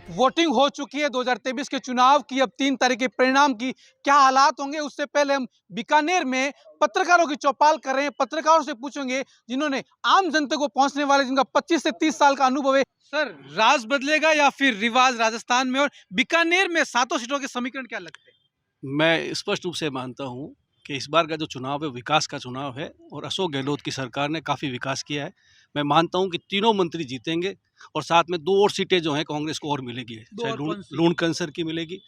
Voting हो चुकी है 2023 के चुनाव की। अब 3 तारीख के परिणाम की क्या हालात होंगे, उससे पहले हम बीकानेर में पत्रकारों की चौपाल कर रहे हैं। पत्रकारों से पूछेंगे जिन्होंने आम जनता को पहुंचने वाले, जिनका 25 से 30 साल का अनुभव है। सर, राज बदलेगा या फिर रिवाज राजस्थान में? और बीकानेर में 7 सीटों के समीकरण क्या लगते हैं? मैं स्पष्ट रूप से मानता हूं कि इस बार का जो चुनाव है विकास का चुनाव है और अशोक गहलोत की सरकार ने काफ़ी विकास किया है। मैं मानता हूं कि तीनों मंत्री जीतेंगे और साथ में 2 और सीटें जो हैं कांग्रेस को और मिलेगी, चाहे लूण कंसर की मिलेगी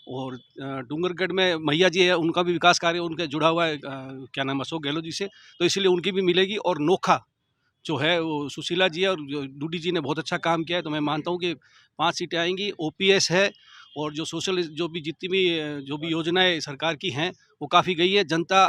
और डूंगरगढ़ में मैया जी है, उनका भी विकास कार्य उनके जुड़ा हुआ है, क्या नाम, अशोक गहलोत जी से, तो इसलिए उनकी भी मिलेगी। और नोखा जो है वो सुशीला जी है और डूडी जी ने बहुत अच्छा काम किया है, तो मैं मानता हूँ कि 5 सीटें आएंगी। ओपीएस है और जो सोशल जो भी जितनी भी जो भी योजनाएं सरकार की हैं वो काफ़ी गई है। जनता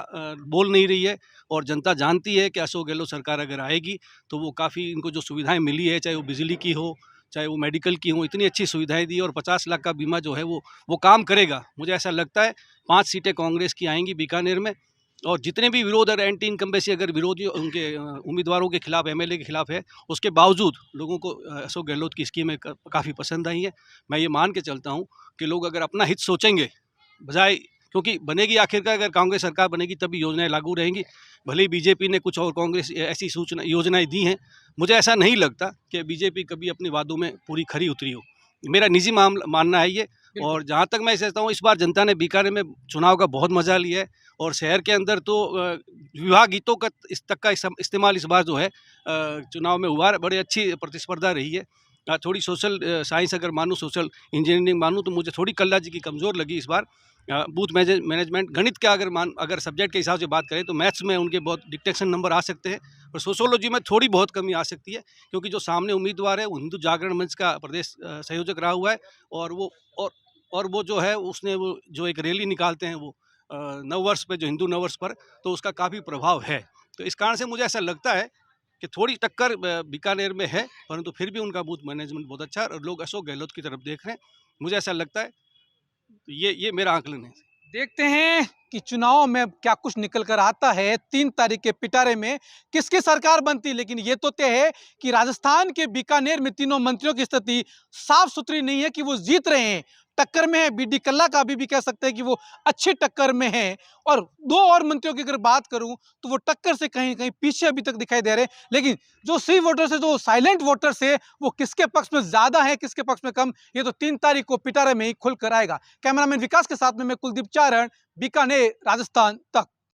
बोल नहीं रही है और जनता जानती है कि अशोक गहलोत सरकार अगर आएगी तो वो काफ़ी इनको जो सुविधाएं मिली है, चाहे वो बिजली की हो, चाहे वो मेडिकल की हो, इतनी अच्छी सुविधाएं दी और 50 लाख का बीमा जो है वो काम करेगा। मुझे ऐसा लगता है 5 सीटें कांग्रेस की आएंगी बीकानेर में। और जितने भी विरोध और एंटी इनकम्बेंसी अगर विरोधी उनके उम्मीदवारों के खिलाफ, एमएलए के खिलाफ है, उसके बावजूद लोगों को अशोक गहलोत की स्कीमें काफ़ी पसंद आई हैं। मैं ये मान के चलता हूँ कि लोग अगर अपना हित सोचेंगे बजाय, क्योंकि बनेगी आखिरकार अगर कांग्रेस सरकार बनेगी तभी योजनाएं लागू रहेंगी। भले ही बीजेपी ने कुछ और कांग्रेस ऐसी सूचना योजनाएं दी हैं, मुझे ऐसा नहीं लगता कि बीजेपी कभी अपने वादों में पूरी खरी उतरी हो। मेरा निजी मानना है ये। और जहाँ तक मैं सोचता हूँ इस बार जनता ने बीकानेर में चुनाव का बहुत मजा लिया है और शहर के अंदर तो विवाह गीतों का इस तक का इस्तेमाल इस बार जो है चुनाव में हुआ है। बड़ी अच्छी प्रतिस्पर्धा रही है। थोड़ी सोशल साइंस अगर मानूँ, सोशल इंजीनियरिंग मानूँ, तो मुझे थोड़ी कल्ला जी की कमज़ोर लगी इस बार। बूथ मैनेजमेंट, गणित के अगर सब्जेक्ट के हिसाब से बात करें तो मैथ्स में उनके बहुत डिक्टेशन नंबर आ सकते हैं और सोशोलॉजी में थोड़ी बहुत कमी आ सकती है, क्योंकि जो सामने उम्मीदवार है वो हिंदू जागरण मंच का प्रदेश संयोजक रहा हुआ है और वो जो है उसने वो जो एक रैली निकालते हैं वो नववर्ष पे, जो हिंदू नववर्ष पर, तो उसका काफ़ी प्रभाव है। तो इस कारण से मुझे ऐसा लगता है कि थोड़ी टक्कर बीकानेर में है, परंतु फिर भी उनका बूथ मैनेजमेंट बहुत अच्छा है और लोग अशोक गहलोत की तरफ देख रहे हैं, मुझे ऐसा लगता है। तो ये मेरा आकलन है। देखते हैं कि चुनाव में क्या कुछ निकल कर आता है। 3 तारीख के पिटारे में किसकी सरकार बनती, लेकिन ये तो तय है कि राजस्थान के बीकानेर में तीनों मंत्रियों की स्थिति साफ सुथरी नहीं है कि वो जीत रहे हैं, टक्कर में है। बीडी कल्ला का अभी भी कह सकते हैं कि वो अच्छी टक्कर में है। और 2 और मंत्रियों की अगर बात करूं तो वो टक्कर से कहीं कहीं पीछे अभी तक दिखाई दे रहे हैं। लेकिन जो सी वोटर्स है, जो साइलेंट वोटर्स है, वो किसके पक्ष में ज्यादा है, किसके पक्ष में कम, ये तो 3 तारीख को पिटारे में ही खुल कर आएगा। कैमरामैन विकास के साथ में मैं कुलदीप चारण, बीकानेर, राजस्थान तक।